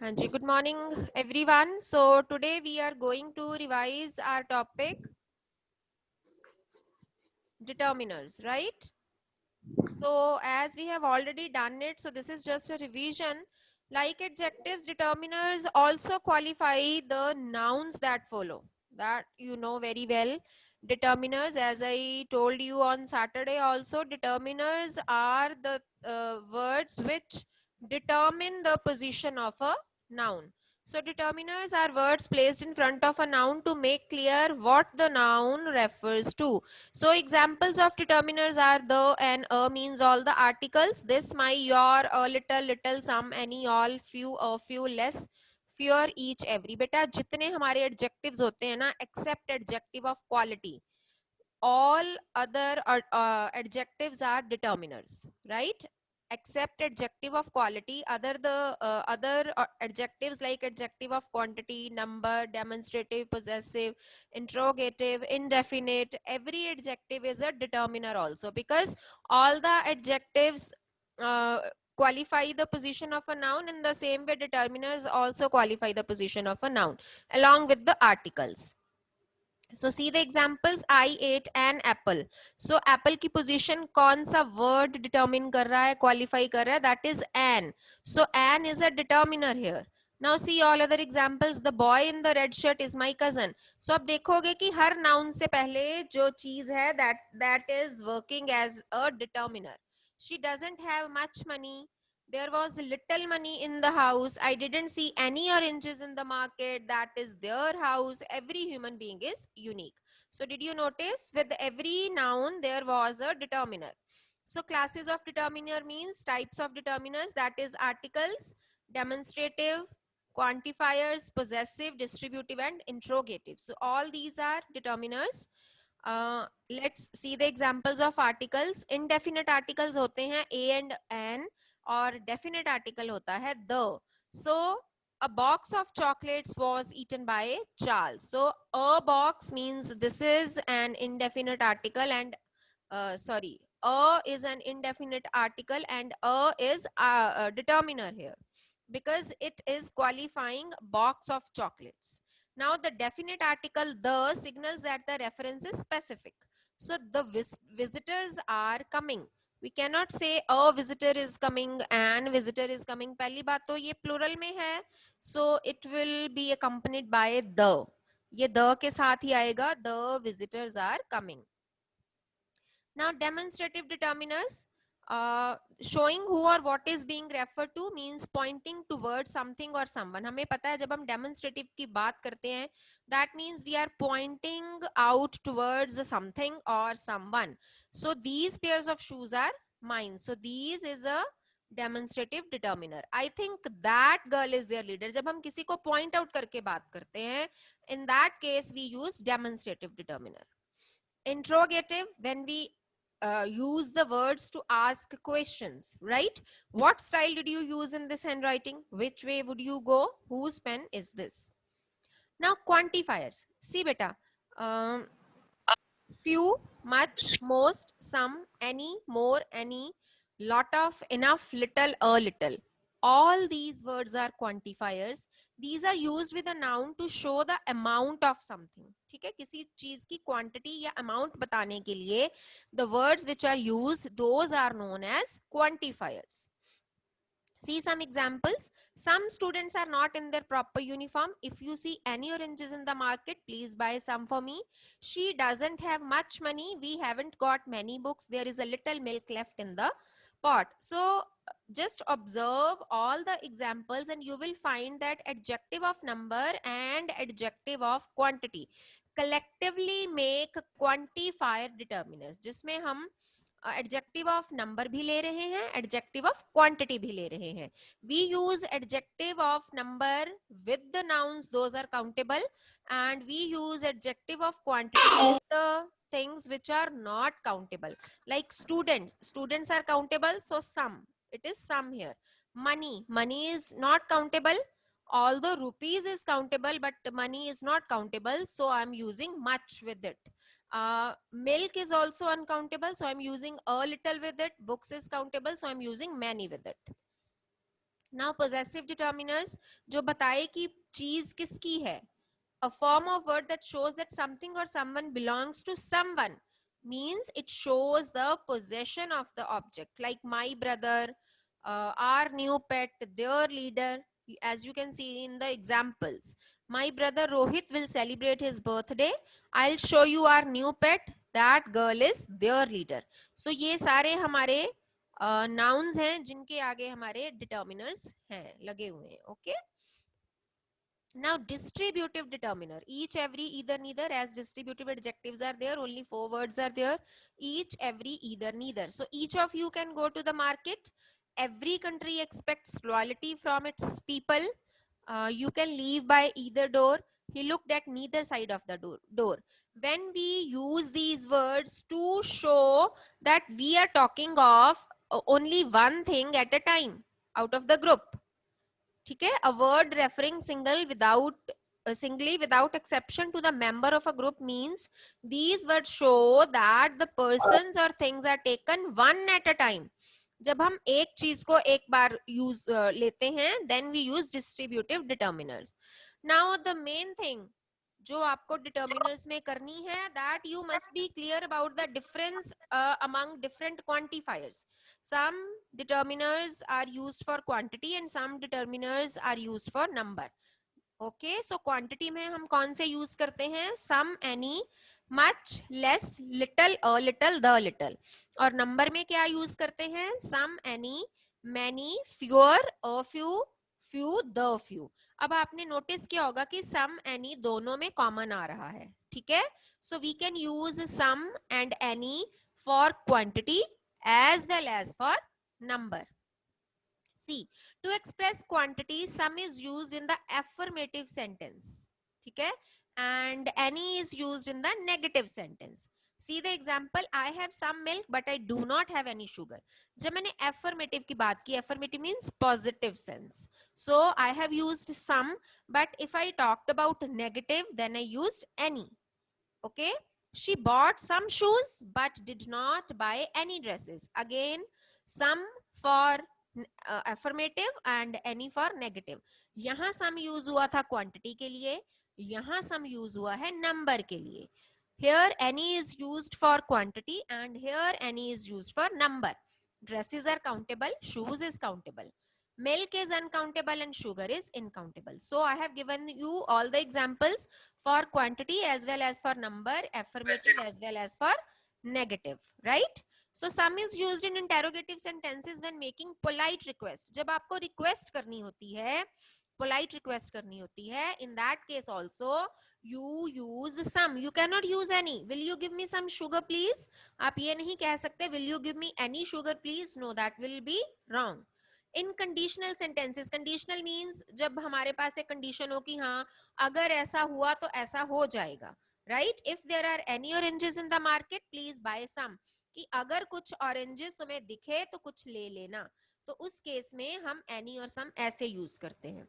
Hanji, good morning everyone. So today we are going to revise our topic determiners, right? So as we have already done it, so this is just a revision. Like adjectives, determiners also qualify the nouns that follow. That you know very well. Determiners, as I told you on Saturday also, determiners are the words which determine the position of a noun. So determiners are words placed in front of a noun to make clear what the noun refers to. So examples of determiners are the and a means all the articles. This, my, your, a little, little, some, any, all, few, a few, less, fewer, each, every. बेटा जितने हमारे adjectives होते हैं ना except adjective of quality, all other adjectives are determiners, right? Except adjective of quality, other adjectives like adjective of quantity, number, demonstrative, possessive, interrogative, indefinite, every adjective is a determiner also, because all the adjectives uh, qualify the position of a noun. In the same way, determiners also qualify the position of a noun along with the articles. So see the examples. I ate an apple. So apple की position कौन सा word determine कर रहा है, qualify कर रहा है? That is an. So an is a determiner here. Now see all other examples. The boy in the red shirt is my cousin. So अब देखोगे कि हर noun से पहले जो चीज है that is working as a determiner. She doesn't have much money. There was little money in the house. I didn't see any oranges in the market. That is their house. Every human being is unique. So did you notice with every noun there was a determiner? So classes of determiner means types of determiners, that is articles, demonstrative, quantifiers, possessive, distributive and interrogative. So all these are determiners. Let's see the examples of articles. Indefinite articles होते हैं a and an, और definite article होता है the. So a box of chocolates was eaten by Charles. So a box means this is an indefinite article, and sorry, a is an indefinite article and a is a determiner here because it is qualifying box of chocolates. Now the definite article the signals that the reference is specific. So the visitors are coming. We cannot say a visitor is coming, an visitor is coming. पहली बात तो ये plural में है, so it will be accompanied by the. ये the के साथ ही आएगा, the visitors are coming. Now demonstrative determiners, showing who or what is being referred to means pointing towards something or someone. हमें पता है जब हम demonstrative की बात करते हैं, that means we are pointing out towards something or someone. So these pairs of shoes are mine. So these is a demonstrative determiner. I think that girl is their leader. जब हम किसी को point out करके बात करते हैं, in that case we use demonstrative determiner. Interrogative, when we use the words to ask questions, right? What style did you use in this handwriting? Which way would you go? Whose pen is this? Now quantifiers. See beta, um, few, much, most, some, any, more, any, lot of, enough, little, a little. All these words are quantifiers. These are used with a noun to show the amount of something. ठीक है, किसी चीज की quantity या amount बताने के लिए the words which are used, those are known as quantifiers. See some examples. Some students are not in their proper uniform. If you see any oranges in the market, please buy some for me. She doesn't have much money. We haven't got many books. There is a little milk left in the pot. So just observe all the examples and you will find that adjective of number and adjective of quantity collectively make quantifier determiners, जिसमें हम adjective of number भी ले रहे हैं, adjective of quantity भी ले रहे हैं. We use adjective of number with the nouns, those are countable, and we use adjective of quantity with the things which are not countable, like students are countable, so some, it is some here. Money is not countable, although rupees is countable but money is not countable, so I'm using much with it. Milk is also uncountable, so I'm using a little with it. Books is countable, so I'm using many with it. Now possessive determiners जो बताए कि चीज किसकी है, a form of word that shows that something or someone belongs to someone, means it shows the possession of the object, like my brother, our new pet, their leader. As you can see in the examples, my brother Rohit will celebrate his birthday, I'll show you our new pet, that girl is their leader. So ये सारे हमारे nouns हैं जिनके आगे हमारे determiners हैं, लगे हुए हैं. Okay. Now distributive determiner, each, every, either, neither. As distributive adjectives are there, only 4 words are there: each, every, either, neither. So each of you can go to the market. Every country expects loyalty from its people. You can leave by either door. He looked at neither side of the door. When we use these words to show that we are talking of only one thing at a time out of the group, ठीक है, a word referring singly without exception to the member of a group means these words show that the persons or things are taken one at a time. जब हम एक चीज को एक बार use लेते हैं, then we use distributive determiners. Now the main thing जो आपको डिटर्मिनर्स में करनी है, that you must be clear about the difference among different quantifiers. Some determiners are used for quantity and some determiners are used for number. Okay, so quantity में हम कौन से use करते हैं? Some, any, much, less, little, a little, the little. और number में क्या use करते हैं? Some, any, many, fewer, a few, few, the few. अब आपने नोटिस किया होगा कि सम एनी दोनों में कॉमन आ रहा है, ठीक है. So we can use some and any for quantity as well as for number. See, to express quantity, sum is used in the affirmative sentence, ठीक है, and any is used in the negative sentence. See the example, I have some milk but I do not have any sugar. जब मैंने affirmative की बात की, affirmative means positive sense, so I have used some. But if I talked about negative, then I used any. Okay, she bought some shoes but did not buy any dresses. Again, some for affirmative and any for negative. यहाँ सम use हुआ था quantity के लिए, यहाँ सम use हुआ है number के लिए. Here any is used for quantity and here any is used for number. Dresses are countable, shoes is countable, milk is uncountable and sugar is incountable. So I have given you all the examples for quantity as well as for number, affirmative as well as for negative, right? So sum is used in interrogative sentences when making polite request. जब आपको request करनी होती है, polite request करनी होती है, in that case also you use some. You cannot use any. Will you give me some sugar please? आप ये नहीं कह सकते will you give me any sugar please? No, that will be wrong. In conditional sentences, conditional means जब हमारे पास एक condition हो कि हाँ अगर ऐसा हुआ तो ऐसा हो जाएगा, right. If there are any oranges in the market please buy some, कि अगर कुछ ऑरेंजेस तुम्हें दिखे तो कुछ ले लेना, तो उस केस में हम एनी और सम ऐसे यूज करते हैं.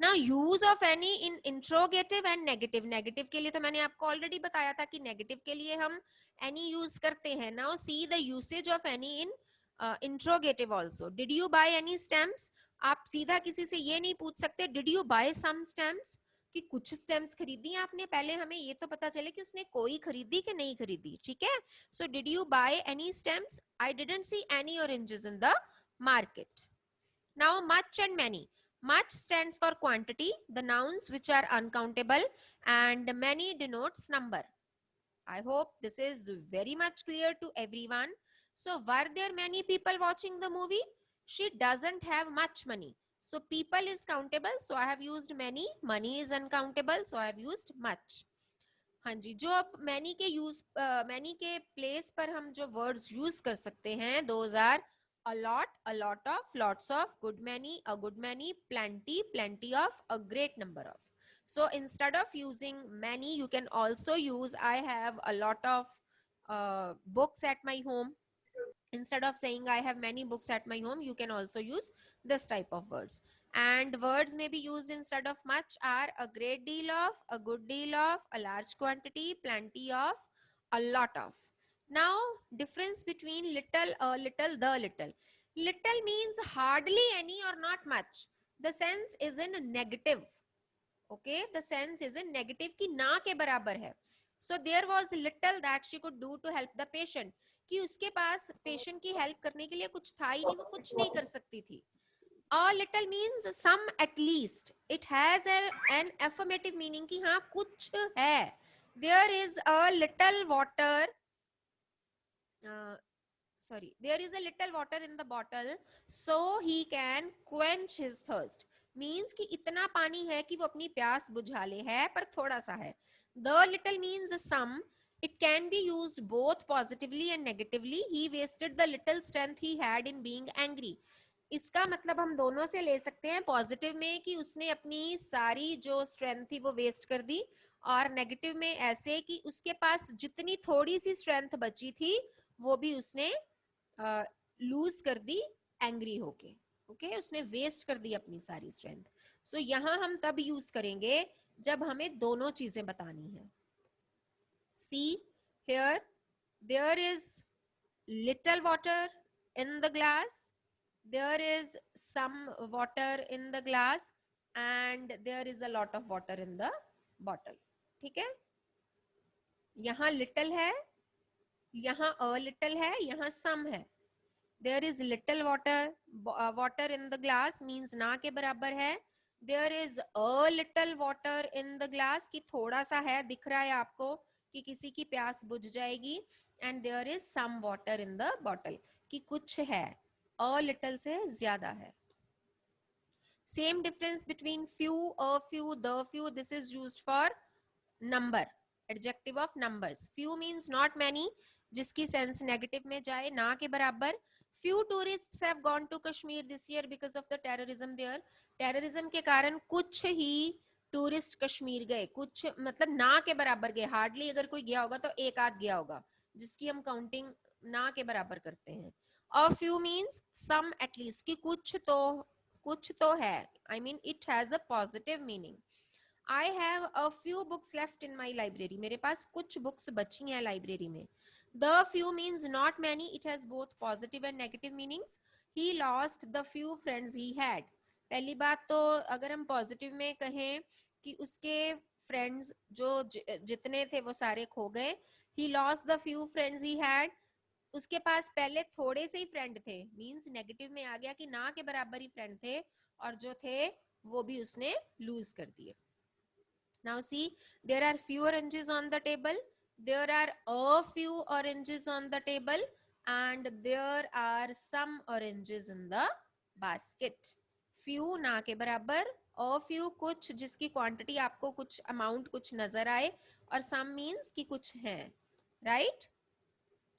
Now use of any in interrogative and negative. Negative के लिए तो मैंने आपको ऑलरेडी बताया था कि नेगेटिव के लिए हम एनी यूज करते हैं. Now see the usage of any in interrogative also. Did you buy any stamps? आप सीधा किसी से ये नहीं पूछ सकते did you buy some stamps, कि कुछ स्टैम्प्स खरीदी आपने, पहले हमें ये तो पता चले कि उसने कोई खरीदी कि नहीं खरीदी, ठीक है. So did you buy any stamps? I didn't see any oranges in the market. Now much and many. Much stands for quantity, the nouns which are uncountable, and many denotes number. I hope this is very much clear to everyone. So were there many people watching the movie? She doesn't have much money. So people is countable, so I have used many. Money is uncountable, so I have used much. हाँ जी, जो अब many के use many के place पर हम जो words use कर सकते हैं, those are a lot of, lots of, a good many, plenty, plenty of, a great number of. So instead of using many, you can also use I have a lot of books at my home. Instead of saying I have many books at my home, you can also use this type of words. And words may be used instead of much are a great deal of, a good deal of, a large quantity, plenty of, a lot of. Now difference between little, a little, the little. Little means hardly any or not much. The sense is in negative. Okay, the sense is in negative कि ना के बराबर है. So there was little that she could do to help the patient. कि उसके पास patient की help करने के लिए कुछ था ही नहीं, वो कुछ नहीं कर सकती थी. A little means some at least. It has an affirmative meaning कि हाँ कुछ है. There is a little water. There is a little water in the bottle, so he can quench his thirst. Means कि इतना पानी है कि वो अपनी प्यास बुझा ले, है पर थोड़ा सा है. The little means some. It can be used both positively and negatively. He wasted the little strength he had in being angry. इसका मतलब हम दोनों से ले सकते हैं. पॉजिटिव में कि उसने अपनी सारी जो स्ट्रेंथ थी वो वेस्ट कर दी, और नेगेटिव में ऐसे कि उसके पास जितनी थोड़ी सी स्ट्रेंथ बची थी वो भी उसने लूज कर दी एंग्री होके. ओके, उसने वेस्ट कर दी अपनी सारी स्ट्रेंथ. सो यहां हम तब यूज करेंगे जब हमें दोनों चीजें बतानी है. See here, there is little water in the glass, there is some water in the glass, and there is a lot of water in the bottle. ठीक है, यहाँ little है, यहाँ a little है, यहाँ some है. There is little water. Water in the glass means ना के बराबर है. There is a little water in the glass कि थोड़ा सा है, दिख रहा है आपको कि किसी की प्यास बुझ जाएगी. And there is some water in the bottle कि कुछ है. A little से ज्यादा है. Same difference between few, a few, the few. This is used for number, adjective of numbers. Few means not many, जिसकी sense negative में जाए, ना के बराबर. Few tourists have gone to Kashmir this year because of the terrorism there. Terrorism के कारण कुछ ही tourist Kashmir गए. कुछ मतलब ना के बराबर गए. हार्डली अगर कोई गया होगा तो एक आध गया होगा, जिसकी हम काउंटिंग ना के बराबर करते हैं. A few means some at least कि कुछ तो है. I mean it has a positive meaning. I have a few books left in my library. मेरे पास कुछ books बची हैं library में. The few means not many. It has both positive and negative meanings. He lost the few friends he had. पहली बात तो अगर हम positive में कहें कि उसके friends जो जितने थे वो सारे खो गए. He lost the few friends he had. उसके पास पहले थोड़े से ही फ्रेंड थे. मींस नेगेटिव में आ गया कि ना के बराबर ही फ्रेंड थे, और जो थे वो भी उसने लूज कर दिए. Now see, there are few oranges on the table. There are a few oranges on the table, and there are some oranges in the basket. Few ना के बराबर, a few कुछ जिसकी क्वांटिटी आपको कुछ अमाउंट कुछ नजर आए, और some means कि कुछ हैं. Right?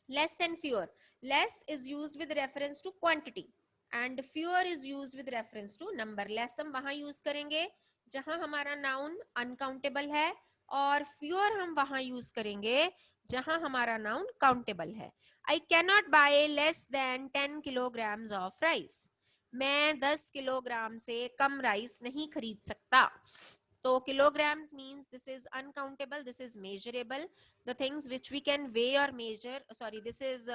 Less and fewer. Less is used with reference to quantity and fewer is used with reference to number. Less हम वहां यूज करेंगे जहां हमारा नाउन अनकाउंटेबल है, और fewer हम वहां यूज करेंगे जहां हमारा नाउन काउंटेबल है. I cannot buy less than 10 kilograms of rice. मैं 10 किलोग्राम से कम राइस नहीं खरीद सकता. तो kilograms means this is uncountable, this is measurable. The things which we can weigh or measure, sorry, this is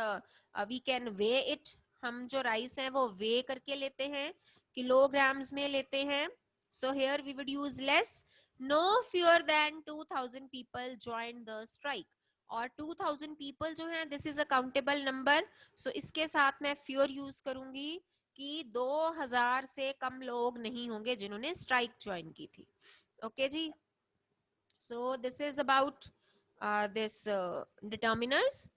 we can weigh it. हम जो rice है वो weigh करके लेते हैं, kilograms में लेते हैं. So here we would use less. No fewer than 2000 people joined the strike. और 2000 people जो हैं, this is a countable number. So इसके साथ मैं fewer use करूंगी कि 2000 से कम लोग नहीं होंगे जिन्होंने स्ट्राइक ज्वाइन की थी. Okay ji. So this is about this determiners.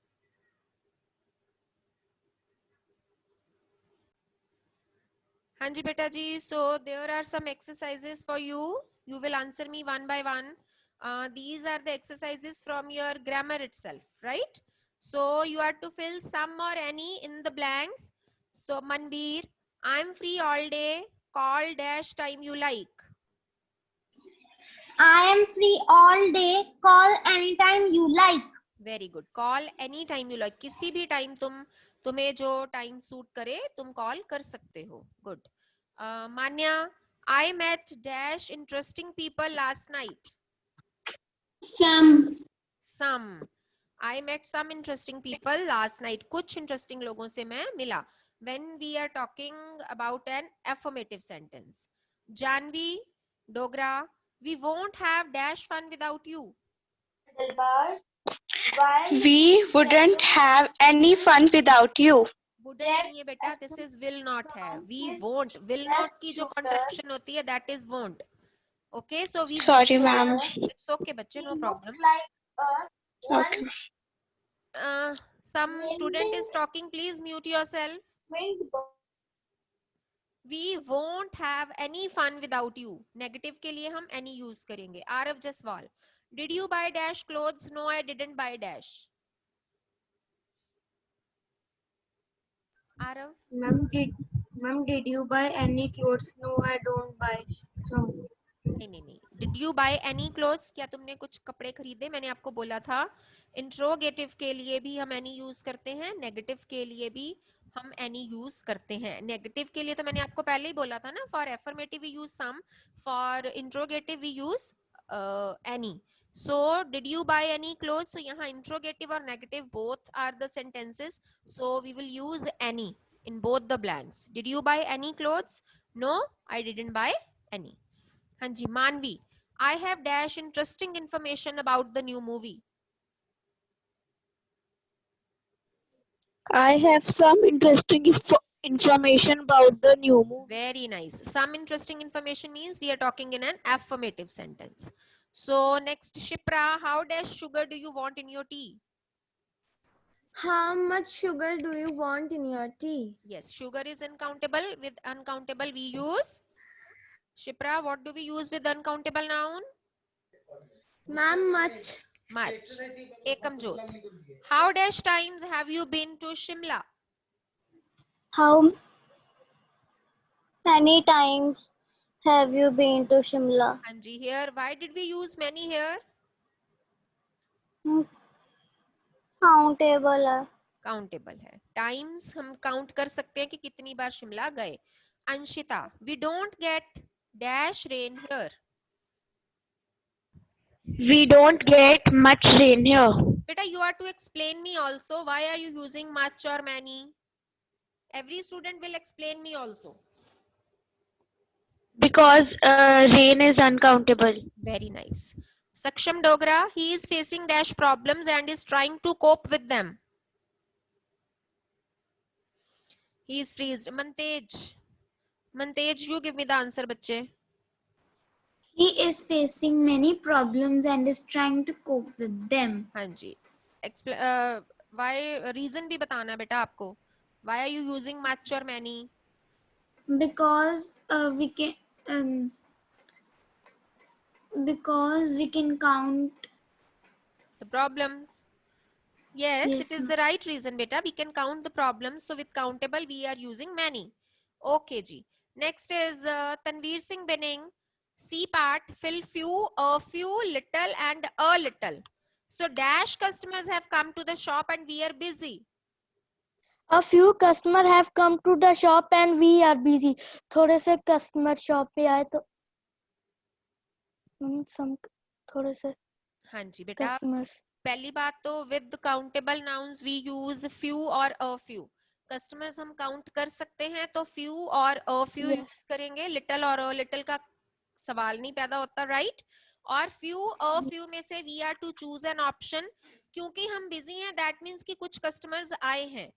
हाँ जी बेटा जी. So there are some exercises for you. You will answer me one by one. These are the exercises from your grammar itself, right? So you are to fill some or any in the blanks. So Manbir, I'm free all day. Call dash time you like. I am free all day. Call anytime you like. Very good. Call any time you like. किसी भी time तुम्हें जो time suit करे तुम call कर सकते हो. Good. Manya, I met dash interesting people last night. Some. I met some interesting people last night. कुछ इंटरेस्टिंग लोगों से मैं मिला. when we are talking about an affirmative sentence. Janvi, Dogra, we won't have dash fun without you. We wouldn't have any fun without you. Wouldn't नहीं है बेटा, this is will not have. We won't. Will not की जो contraction होती है, that is won't. Okay, so we Sorry, won't ma'am. have. It's okay, बच्चे, no problem. Okay. Some student is talking. Please mute yourself. We won't have any fun without you. Negative के लिए हम any use करेंगे. Arav Jaswal. Did you buy dash clothes? No, I didn't buy dash. Arav. Ma'am, did you buy any clothes? No, I don't buy some. नहीं. Did you buy any clothes? क्या तुमने कुछ कपड़े खरीदे? मैंने आपको बोला था इंट्रोगेटिव के लिए भी हम any यूज करते हैं, नेगेटिव के लिए भी हम any यूज करते हैं. नेगेटिव के लिए तो मैंने आपको पहले ही बोला था ना, for affirmative we use some, for interrogative we use any. So did you buy any clothes? So यहाँ इंट्रोगेटिव और negative both are the sentences, so we will use any in both the blanks. Did you buy any clothes? No, I didn't buy any. हाँ जी, मानवी, I have dash interesting information about the new movie. I have some interesting information about the new movie. Very nice. Some interesting information means we are talking in an affirmative sentence. So next, Shipra, how dash sugar do you want in your tea? How much sugar do you want in your tea? Yes, sugar is uncountable. With uncountable we use. Shipra, what do we use with uncountable noun? Ma'am, much. Much. Ekamjot. How dash times have you been to Shimla? How many times have you been to Shimla? Anji, here, why did we use many here? Countable है. Countable है. Times हम count कर सकते हैं कि कितनी बार शिमला गए. Anshita, we don't get dash rain here. We don't get much rain here. Beta, you are to explain me also. Why are you using much or many? Every student will explain me also. Because rain is uncountable. Very nice. Saksham Dogra, he is facing dash problems and is trying to cope with them. He is freezed. Mantej, you give me the answer, bache. He is facing many problems and is trying to cope with them. हाँ जी. Why reason भी बताना बेटा आपको. Why are you using much or many? Because we can count The problems. Yes, Yes, it is the right reason, beta. We can count the problems. So with countable, we are using many. Okay, ji. Next is Tanveer Singh Bening. C part, fill few, a few, little and a little. So dash customers have come to the shop and we are busy. A few customers have come to the shop and we are busy. थोड़े से customer shop पे आए तो some थोड़े से हाँ जी बेटा. customers. पहली बात तो with countable nouns we use few और a few. Customers हम count कर सकते हैं तो few और a few Yes. use करेंगे. Little और a little का सवाल नहीं पैदा होता, right? और few a few में से we are to choose an option. क्योंकि हम busy हैं, that means कि कुछ customers आए हैं.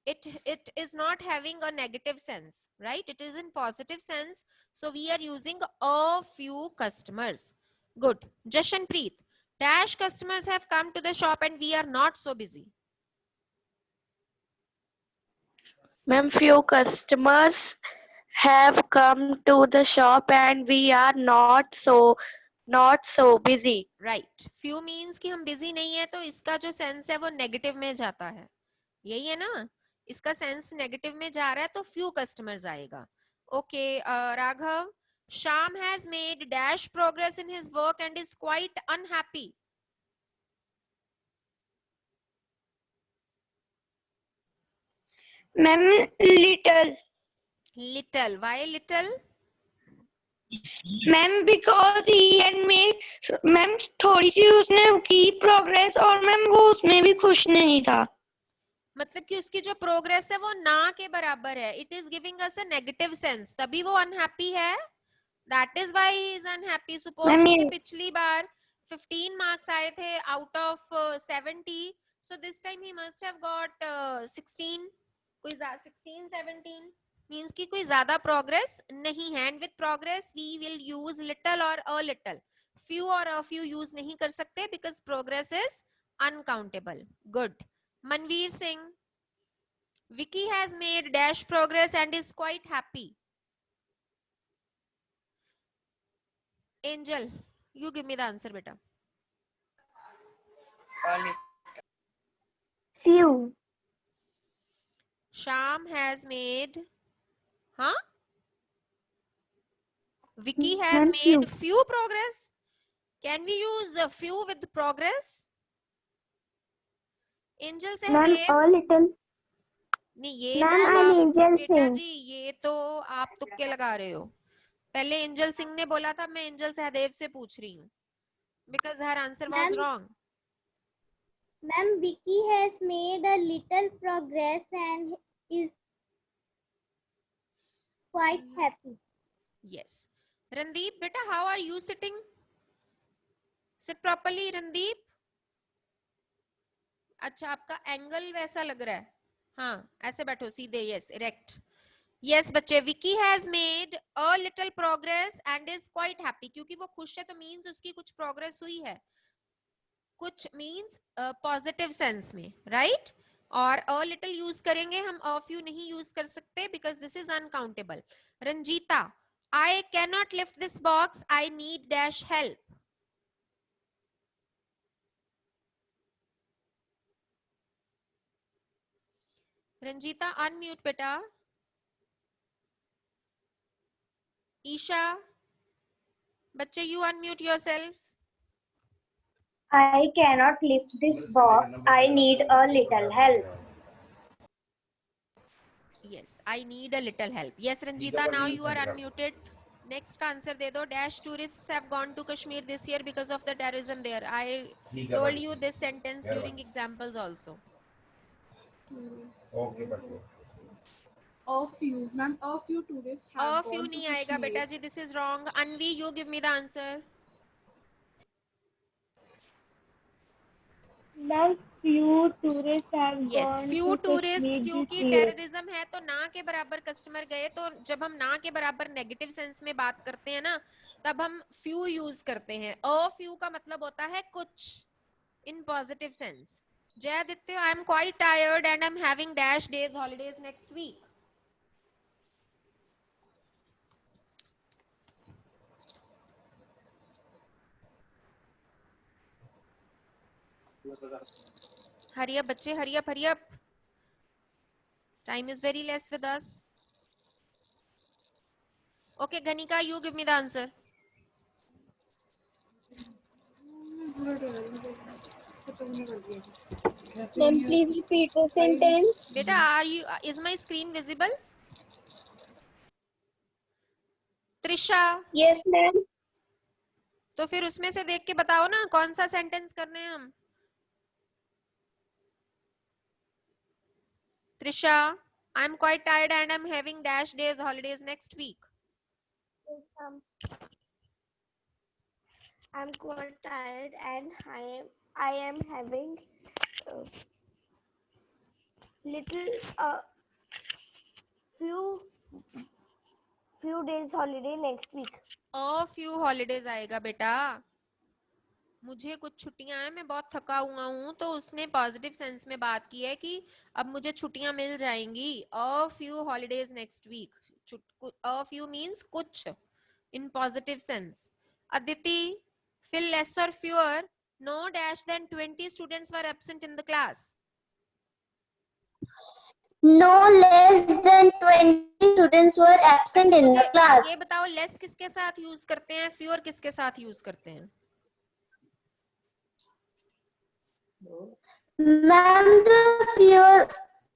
It is not having a negative sense, right? It is in positive sense. So we are using a few customers. Good. Jashanpreet, dash customers have come to the shop and we are not so busy. Ma'am, few customers have come to the shop and we are not so busy. Right. Few means कि हम busy नहीं है तो इसका जो sense है वो negative में जाता है. यही है ना? इसका sense negative में जा रहा है तो few customers आएगा. Okay, Raghav, Sham has made dash progress in his work and is quite unhappy. Ma'am, little. Little. Why little? Ma'am because he had made ma'am थोड़ी सी उसने की प्रोग्रेस और मैम वो उसमें भी खुश नहीं था. मतलब कि उसकी जो प्रोग्रेस है वो ना के बराबर है. It is giving us a negative sense, तभी वो अनहैप्पी है. That is why he is unhappy. Suppose Ma'am, उसके yes. पिछली बार 15 मार्क्स आए थे out of 70, so this time he must have got 16. कोई 16 17 means कि कोई ज्यादा प्रोग्रेस नहीं है. And with progress we will use little और अ लिटिल. few और a few यूज नहीं कर सकते because progress is uncountable. Good. Manveer Singh, Vicky has made dash progress and is quite happy. Angel, you give me the answer, beta. Few. Sham has made, huh? Vicky has Ma'am, made few. few progress. Can we use a few with progress? Angel Ma'am, Sehdev, a little. नहीं ये Ma'am, तो I'm आप Angel बेटा Singh. जी ये तो आप तुक्के लगा रहे हो. पहले एंजल सिंह ने बोला था, मैं एंजल सहदेव से पूछ रही हूँ because her answer was Ma'am. wrong. Ma'am, Vicky has made a little progress and is quite happy. Yes. Randeep, beta, how are you sitting? Sit properly, Randeep. अच्छा आपका एंगल वैसा लग रहा है. हाँ ऐसे बैठो सीधे. Yes erect. यस बच्चे, Vicky has made a little progress and is quite happy. क्योंकि वो खुश है तो मींस उसकी कुछ प्रोग्रेस हुई है. कुछ मींस पॉजिटिव सेंस में, राइट? और अ लिटिल यूज करेंगे हम, अ फ्यू नहीं यूज कर सकते because this is uncountable. Ranjita, I can not lift this box, I need dash help. Ranjita unmute बेटा. ईशा बच्चे you unmute yourself. I cannot lift this box. I need a little help. Yes, I need a little help. Yes, Ranjita, now you are unmuted. Next का answer दे दो. Dash tourists have gone to Kashmir this year because of the terrorism there. I told you this sentence during examples also. Okay, a few, ma'am. A few tourists A have few gone to नहीं आएगा Kashmir. बेटा जी. This is wrong. Anvi, you give me the answer. Ma'am, few tourists have Yes, gone few to tourists. Kashmir क्योंकि this year. Terrorism है तो ना के बराबर customer गए. तो जब हम ना के बराबर नेगेटिव सेंस में बात करते हैं ना, तब हम few यूज करते हैं. a few का मतलब होता है कुछ in positive sense. Jay Aditya, I am quite tired and I am having dash days holidays next week. Hurry up, bachche, hurry up, hurry up. Time is very less with us. Okay, Ganika, you give me the answer. Ma'am, please repeat the sentence. Beta, is my screen visible? Trisha, Yes, ma'am. तो फिर उसमें से देख के बताओ ना कौन सा सेंटेंस करने हैं हम. Trisha, I am quite tired and I am having dash days holidays next week. I'm quite tired and I am having little few days holiday next week. A few holidays आएगा बेटा. मुझे कुछ छुट्टियां हैं, मैं बहुत थका हुआ हूँ, तो उसने पॉजिटिव सेंस में बात की है कि अब मुझे छुट्टियां मिल जाएंगी. A few holidays next week. A few means कुछ in positive sense. Aditi, fill less और fewer. No dash than 20 students were absent in the class. No less than 20 students were absent अच्छा in मुझे the class. ये बताओ, less किसके साथ use करते हैं, फ्यूअर किसके साथ यूज करते हैं? मैम जो fewer,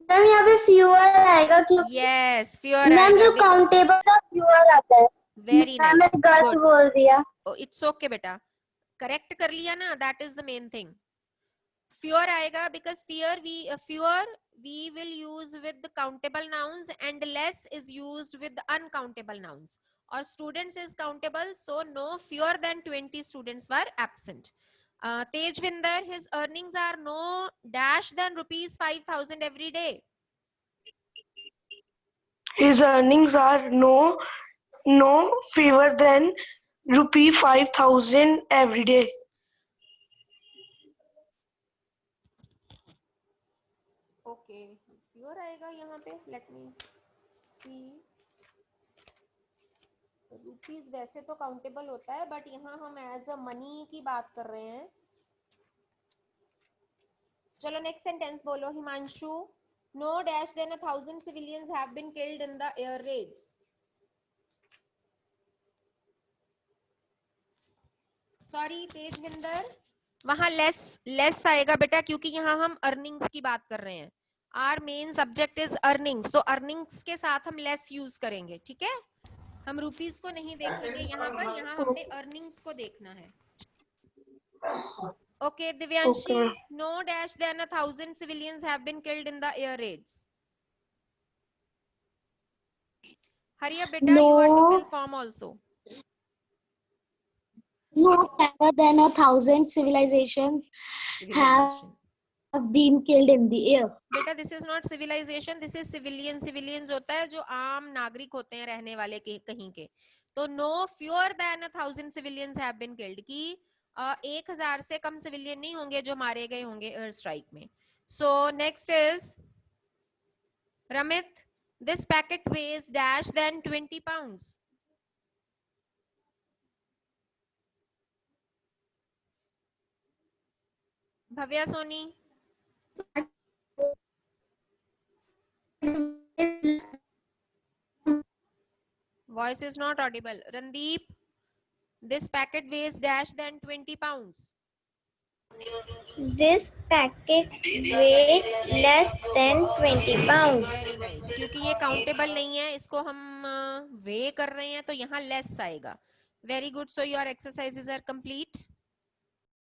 मैम यहाँ पे fewer आएगा क्योंकि Yes, फ्यूअर मैम आएगा जो because काउंटेबल का fewer आता है. very ma'am nice. मैं गलत Good. बोल दिया. Oh, it's okay बेटा. करेक्ट कर लिया ना, that is the main thing. fewer आएगा because fewer we will use with the countable nouns and less is used with the uncountable nouns. Or students is countable, so no fewer than 20 students were absent. Tejvinder, his earnings are no dash than rupees 5,000 every day. His earnings are no fewer than rupee 5,000 every day. Okay, fewer आएगा यहाँ पे. Let me see. Rupees वैसे तो countable होता है, but यहाँ हम as a money की बात कर रहे हैं. चलो नेक्स्ट सेंटेंस बोलो Himanshu. No dash than 1,000 civilians have been killed in the air raids. Sorry Tejwinder, वहां लेस आएगा बेटा, क्योंकि यहाँ हम अर्निंग्स की बात कर रहे हैं. Our main subject is earnings, तो अर्निंग्स के साथ हम लेस यूज करेंगे. ठीक है, हम रुपीस को नहीं देखेंगे यहाँ पर, यहाँ हमने अर्निंग्स को देखना है. Okay Divyanshi, no dash than 1,000 civilians have been killed in the air raids. हरिया बेटा, you are to fill form also. No fewer than 1,000 civilizations have been killed in the air. बेटा this is not civilization, this is civilian. Civilians होता है जो आम नागरिक होते हैं रहने वाले के कहीं के. तो no fewer than 1,000 civilians have been killed, की 1,000 से कम सिविलियन नहीं होंगे जो मारे गए होंगे एयर स्ट्राइक में. So next is Ramit. This packet weighs dash than 20 pounds. Bhavya Soni. Voice is not audible. Randeep, this packet weighs dash than 20 pounds. This packet weighs less than 20 pounds. Very nice. क्योंकि ये countable नहीं है, इसको हम weigh कर रहे हैं, तो यहाँ less आएगा. Very good. So your exercises are complete.